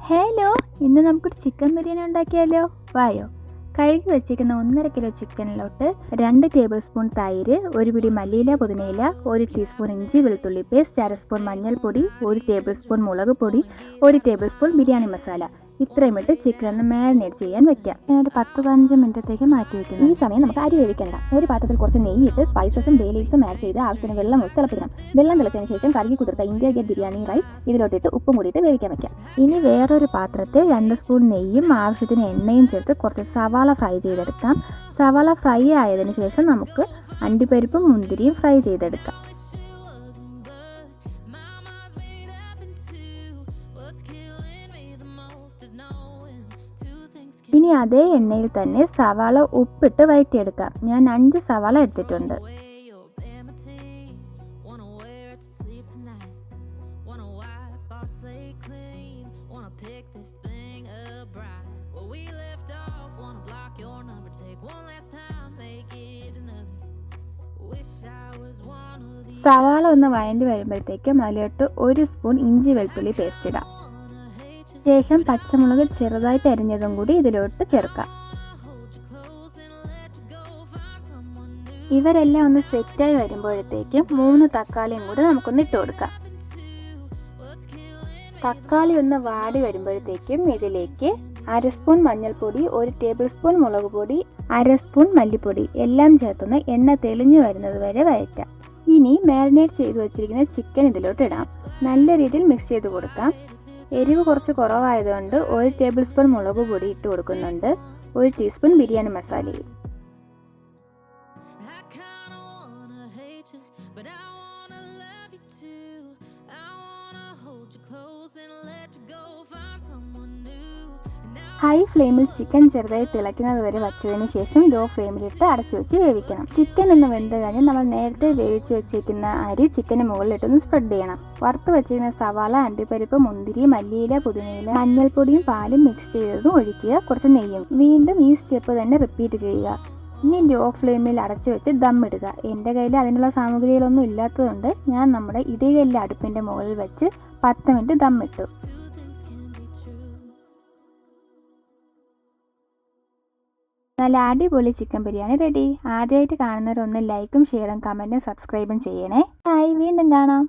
Hello, ഇന്ന് നമുക്കൊരു chicken biryani ഉണ്ടാക്കിയാലോ? വായോ. കഴുകി വെച്ചിരിക്കുന്ന 1.5 കിലോ ചിക്കനിലോട്ട് 2 ടേബിൾ സ്പൂൺ തൈര്, 1 പിടി മല്ലിയില പുതിനയില, 1 ടീസ്പൂൺ ഇഞ്ചി വെളുത്തുള്ളി പേസ്റ്റ്, 1/2 സ്പൂൺ മഞ്ഞൾപ്പൊടി, 1 ടേബിൾ സ്പൂൺ മുളക് പൊടി, 1 ടേബിൾ സ്പൂൺ ബിരിയാണി മസാല. ഇത്രയും ഇട്ട് ചിക്കൻ ഒന്ന് മാരിനേറ്റ് ചെയ്യാൻ വെക്കാം. ഞാനൊരു 10-15 മിനിറ്റത്തേക്ക് മാറ്റി വെക്കുന്നു. ഈ സമയം നമുക്ക് അരി വേവിക്കണ്ട. ഒരു പാത്രത്തിൽ കുറച്ച് നെയ്യിട്ട് സ്പൈസസും ബേ ലീവ്സും ആഡ് ചെയ്ത് ആവശ്യത്തിന് വെള്ളം ഒഴിച്ച് തിളപ്പിക്കണം. വെള്ളം തിളച്ചതിന് ശേഷം കഴുകി കുതിർത്ത ഇന്ത്യ ഗേറ്റ് ബിരിയാണി റൈസ് ഇതിലോട്ടിട്ട് ഉപ്പും കൂടിയിട്ട് വേവിക്കാൻ വെക്കാം. ഇനി വേറൊരു പാത്രത്തിൽ 2 സ്പൂൺ നെയ്യും ആവശ്യത്തിന് എണ്ണയും ചേർത്ത് കുറച്ച് സവാള ഫ്രൈ ചെയ്തെടുക്കാം. സവാള ഫ്രൈ ആയതിനു ശേഷം നമുക്ക് അണ്ടിപ്പരിപ്പും മുന്തിരിയും ഫ്രൈ ചെയ്തെടുക്കാം. ഇനി അതേ എണ്ണയിൽ തന്നെ സവാള ഉപ്പിട്ട് വഴറ്റിയെടുക്കാം. ഞാൻ 5 സവാള എടുത്തിട്ടുണ്ട്. സവാള ഒന്ന് വഴണ്ടി വരുമ്പോഴത്തേക്കും അതിലോട്ട് 1 സ്പൂൺ ഇഞ്ചി വെളുത്തുള്ളി പേസ്റ്റ് ഇടാം. ശേഷം പച്ചമുളക് ചെറുതായിട്ട് അരിഞ്ഞതും കൂടി ഇതിലോട്ട് ചേർക്കാം. ഇവരെല്ലാം ഒന്ന് സെറ്റായി വരുമ്പോഴത്തേക്കും 3 തക്കാളിയും കൂടി നമുക്കൊന്ന് ഇട്ട് കൊടുക്കാം. തക്കാളി ഒന്ന് വാടി വരുമ്പോഴത്തേക്കും ഇതിലേക്ക് 1/2 സ്പൂൺ മഞ്ഞൾപ്പൊടി, 1 ടേബിൾ സ്പൂൺ മുളക് പൊടി, 1/2 സ്പൂൺ മല്ലിപ്പൊടി എല്ലാം ചേർത്തൊന്ന് എണ്ണ തെളിഞ്ഞു വരുന്നത് വരെ വഴറ്റാം. ഇനി മാരിനേറ്റ് ചെയ്ത് വെച്ചിരിക്കുന്ന ചിക്കൻ ഇതിലോട്ട് ഇടാം. നല്ല രീതിയിൽ മിക്സ് ചെയ്ത് കൊടുക്കാം. എരിവ് കുറച്ച് കുറവായതുകൊണ്ട് 1 ടേബിൾ സ്പൂൺ മുളക് പൊടി ഇട്ട് കൊടുക്കുന്നുണ്ട്. 1 ടീസ്പൂൺ ബിരിയാണി മസാലയും. ഹൈ ഫ്ലെയിമിൽ ചിക്കൻ ചെറുതായി തിളയ്ക്കുന്നത് വരെ വച്ചതിന് ശേഷം ലോ ഫ്ലെയിമിലിട്ട് അടച്ചു വെച്ച് വേവിക്കണം. ചിക്കൻ ഒന്ന് വെന്ത് കഴിഞ്ഞ് നമ്മൾ നേരത്തെ വേവിച്ച് വെച്ചിരിക്കുന്ന അരി ചിക്കന് മുകളിലിട്ടൊന്ന് സ്പ്രെഡ് ചെയ്യണം. വറുത്ത് വെച്ചിരിക്കുന്ന സവാള, അണ്ടിപ്പരിപ്പ്, മുന്തിരി, മല്ലിയില, പുതിനയില, മഞ്ഞൾപ്പൊടിയും പാലും മിക്സ് ചെയ്തതും ഒഴിക്കുക. കുറച്ച് നെയ്യും. വീണ്ടും ഈ സ്റ്റെപ്പ് തന്നെ റിപ്പീറ്റ് ചെയ്യുക. ഇനി ലോ ഫ്ലെയിമിൽ അടച്ചു വെച്ച് ദം ഇടുക. എൻ്റെ കയ്യിൽ അതിനുള്ള സാമഗ്രികളൊന്നും ഇല്ലാത്തതുകൊണ്ട് ഞാൻ നമ്മുടെ ഇടികല്ല് അടുപ്പിൻ്റെ മുകളിൽ വെച്ച് 10 മിനിറ്റ് ദം ഇട്ടു. നല്ല അടിപൊളി ചിക്കൻ ബിരിയാണി റെഡി. ആദ്യമായിട്ട് കാണുന്നവരൊന്ന് ലൈക്കും ഷെയറും കമൻറ്റും സബ്സ്ക്രൈബും ചെയ്യണേ. വീണ്ടും കാണാം.